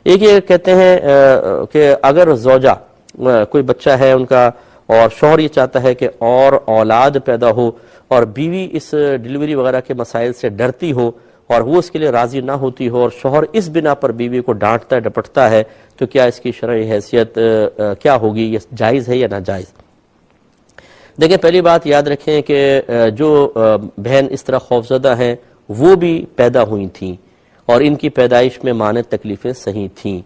ایک یہ کہتے ہیں کہ اگر زوجہ کوئی بچہ ہے ان کا اور شوہر یہ چاہتا ہے کہ اور اولاد پیدا ہو اور بیوی اس ڈیلیوری وغیرہ کے مسائل سے ڈرتی ہو اور وہ اس کے لیے راضی نہ ہوتی ہو اور شوہر اس بنا پر بیوی کو ڈانٹتا ہے ڈپٹتا ہے، تو کیا اس کی شرعی حیثیت کیا ہوگی؟ یہ جائز ہے یا ناجائز؟ دیکھیں، پہلی بات یاد رکھیں کہ جو بہن اس طرح خوفزدہ ہیں وہ بھی پیدا ہوئی تھیں اور ان کی پیدائش میں ماں نے تکلیفیں سہی تھیں،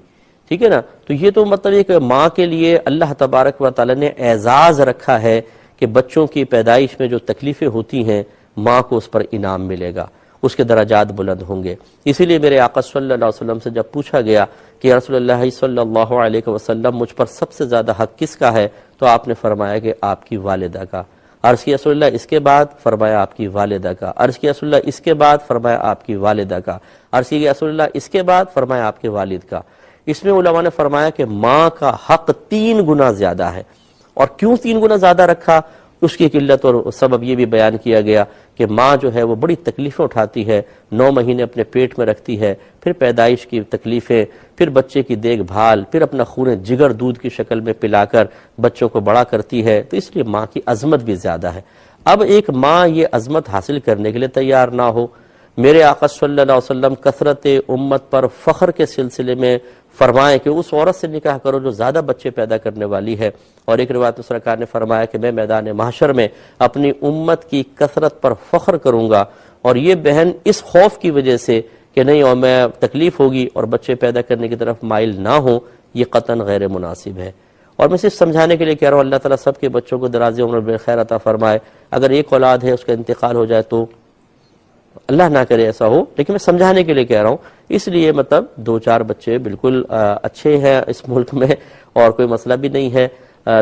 ٹھیک ہے نا؟ تو یہ تو مطلب ایک ماں کے لیے اللہ تبارک و تعالی نے اعزاز رکھا ہے کہ بچوں کی پیدائش میں جو تکلیفیں ہوتی ہیں ماں کو اس پر انعام ملے گا، اس کے درجات بلند ہوں گے۔ اسی لیے میرے آقا صلی اللہ علیہ وسلم سے جب پوچھا گیا کہ رسول اللہ صلی اللہ علیہ وسلم مجھ پر سب سے زیادہ حق کس کا ہے، تو آپ نے فرمایا کہ آپ کی والدہ کا۔ عرض کیا رسول اللہ اس کے بعد؟ فرمایا آپ کی والدہ کا۔ عرض کیا رسول اللہ اس کے بعد؟ فرمایا آپ کی والدہ کا۔ عرض کیا رسول اللہ اس کے بعد؟ فرمایا آپ کے والد کا۔ اس میں علماء نے فرمایا کہ ماں کا حق 3 گنا زیادہ ہے۔ اور کیوں 3 گنا زیادہ رکھا؟ اس کی قلت اور سبب یہ بھی بیان کیا گیا کہ ماں جو ہے وہ بڑی تکلیفیں اٹھاتی ہے، 9 مہینے اپنے پیٹ میں رکھتی ہے، پھر پیدائش کی تکلیفیں، پھر بچے کی دیکھ بھال، پھر اپنا خون جگر دودھ کی شکل میں پلا کر بچوں کو بڑا کرتی ہے، تو اس لیے ماں کی عظمت بھی زیادہ ہے۔ اب ایک ماں یہ عظمت حاصل کرنے کے لیے تیار نہ ہو، میرے آقا صلی اللہ علیہ وسلم کثرت امت پر فخر کے سلسلے میں فرمائے کہ اس عورت سے نکاح کرو جو زیادہ بچے پیدا کرنے والی ہے، اور ایک روایت سرکار نے فرمایا کہ میں میدان محشر میں اپنی امت کی کثرت پر فخر کروں گا، اور یہ بہن اس خوف کی وجہ سے کہ نہیں اور میں تکلیف ہوگی اور بچے پیدا کرنے کی طرف مائل نہ ہو، یہ قطعاً غیر مناسب ہے۔ اور میں صرف سمجھانے کے لیے کہہ رہا ہوں، اللہ تعالیٰ سب کے بچوں کو دراز عمر بالخیر عطا فرمائے۔ اگر ایک اولاد ہے اس کا انتقال ہو جائے تو اللہ نہ کرے ایسا ہو، لیکن میں سمجھانے کے لیے کہہ رہا ہوں، اس لیے مطلب 2-4 بچے بالکل اچھے ہیں اس ملک میں اور کوئی مسئلہ بھی نہیں ہے،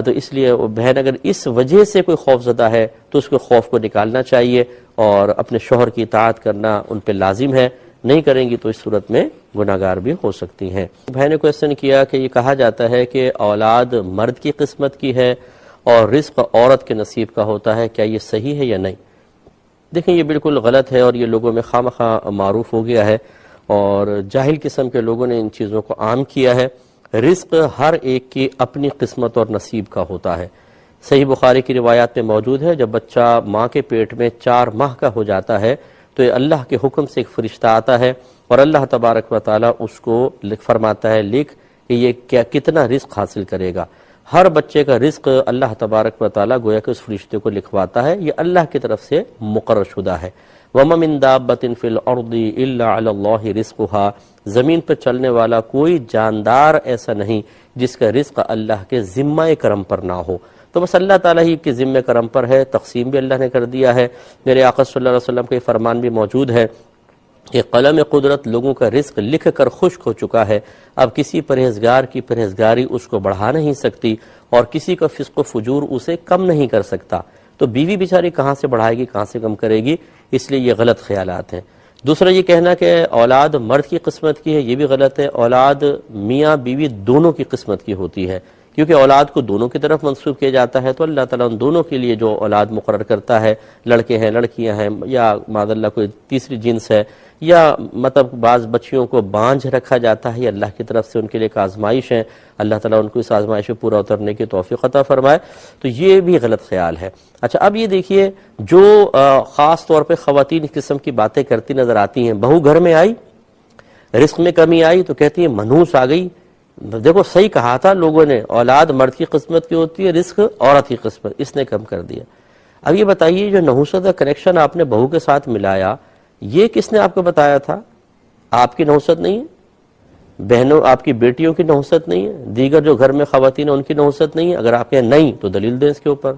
تو اس لیے بہن اگر اس وجہ سے کوئی خوف زدہ ہے تو اس کے خوف کو نکالنا چاہیے اور اپنے شوہر کی اطاعت کرنا ان پہ لازم ہے، نہیں کریں گی تو اس صورت میں گناہگار بھی ہو سکتی ہیں۔ بہن نے کویسچن کیا کہ یہ کہا جاتا ہے کہ اولاد مرد کی قسمت کی ہے اور رزق عورت کے نصیب کا ہوتا ہے، کیا یہ صحیح ہے یا نہیں؟ دیکھیں یہ بالکل غلط ہے اور یہ لوگوں میں خواہ معروف ہو گیا ہے اور جاہل قسم کے لوگوں نے ان چیزوں کو عام کیا ہے۔ رزق ہر ایک کی اپنی قسمت اور نصیب کا ہوتا ہے۔ صحیح بخاری کی روایات میں موجود ہے جب بچہ ماں کے پیٹ میں 4 ماہ کا ہو جاتا ہے تو یہ اللہ کے حکم سے ایک فرشتہ آتا ہے اور اللہ تبارک و تعالی اس کو فرماتا ہے لکھ کہ یہ کتنا رزق حاصل کرے گا۔ ہر بچے کا رزق اللہ تبارک و تعالی گویا کہ اس فرشتے کو لکھواتا ہے، یہ اللہ کی طرف سے مقرر شدہ ہے۔ وَمَا مِن دَابَّةٍ فِي الْأَرْضِ إِلَّا عَلَى اللَّهِ رِزْقُهَا، زمین پر چلنے والا کوئی جاندار ایسا نہیں جس کا رزق اللہ کے ذمہ کرم پر نہ ہو، تو بس اللہ تعالیٰ ہی کے ذمہ کرم پر ہے، تقسیم بھی اللہ نے کر دیا ہے۔ میرے آقا صلی اللہ علیہ وسلم کا یہ فرمان بھی موجود ہے کہ قلم قدرت لوگوں کا رزق لکھ کر خشک ہو چکا ہے، اب کسی پرہیزگار کی پرہیزگاری اس کو بڑھا نہیں سکتی اور کسی کا فسق و فجور اسے کم نہیں کر سکتا، تو بیوی بیچاری کہاں سے بڑھائے گی، کہاں سے کم کرے گی؟ اس لیے یہ غلط خیالات ہیں۔ دوسرا یہ کہنا کہ اولاد مرد کی قسمت کی ہے، یہ بھی غلط ہے۔ اولاد میاں بیوی دونوں کی قسمت کی ہوتی ہے، کیونکہ اولاد کو دونوں کی طرف منسوب کیا جاتا ہے، تو اللہ تعالیٰ ان دونوں کے لیے جو اولاد مقرر کرتا ہے، لڑکے ہیں لڑکیاں ہیں یا معاذ اللہ کوئی تیسری جنس ہے، یا مطلب بعض بچیوں کو بانجھ رکھا جاتا ہے، یہ اللہ کی طرف سے ان کے لیے ایک آزمائش ہے، اللہ تعالیٰ ان کو اس آزمائش میں پورا اترنے کی توفیق عطا فرمائے، تو یہ بھی غلط خیال ہے۔ اچھا اب یہ دیکھیے جو خاص طور پہ خواتین اس قسم کی باتیں کرتی نظر آتی ہیں، بہو گھر میں آئی، رزق میں کمی آئی تو کہتی ہیں منحوس آ گئی۔ دیکھو صحیح کہا تھا لوگوں نے، اولاد مرد کی قسمت کی ہوتی ہے، رزق عورت کی قسمت، اس نے کم کر دیا۔ اب یہ بتائیے جو نحوست کا کنیکشن آپ نے بہو کے ساتھ ملایا، یہ کس نے آپ کو بتایا تھا؟ آپ کی نحوست نہیں ہے، بہنوں آپ کی بیٹیوں کی نحوست نہیں ہے، دیگر جو گھر میں خواتین ہیں ان کی نحوست نہیں ہے؟ اگر آپ کہیں نہیں تو دلیل دیں اس کے اوپر،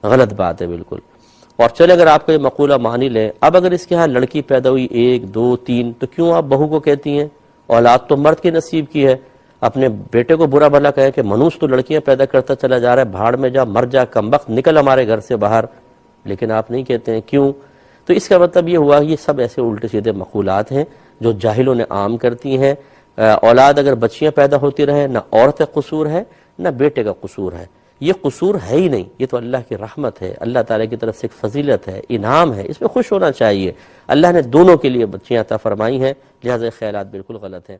غلط بات ہے بالکل۔ اور چلے اگر آپ کو یہ مقولہ مانی لیں، اب اگر اس کے ہاں لڑکی پیدا ہوئی 1 2 3 تو کیوں آپ بہو کو کہتی ہیں اولاد تو مرد کے نصیب کی ہے؟ اپنے بیٹے کو برا بھلا کہیں کہ منوس تو لڑکیاں پیدا کرتا چلا جا رہا ہے، بھاڑ میں جا، مر جا، کمبخت، نکل ہمارے گھر سے باہر، لیکن آپ نہیں کہتے ہیں، کیوں؟ تو اس کا مطلب یہ ہوا یہ سب ایسے الٹے سیدھے مقولات ہیں جو جاہلوں نے عام کرتی ہیں۔ اولاد اگر بچیاں پیدا ہوتی رہے، نہ عورت کا قصور ہے نہ بیٹے کا قصور ہے، یہ قصور ہے ہی نہیں، یہ تو اللہ کی رحمت ہے، اللہ تعالیٰ کی طرف سے ایک فضیلت ہے، انعام ہے، اس میں خوش ہونا چاہیے۔ اللہ نے دونوں کے لیے بچیاں عطا فرمائی ہیں، لہذا خیالات بالکل غلط ہیں۔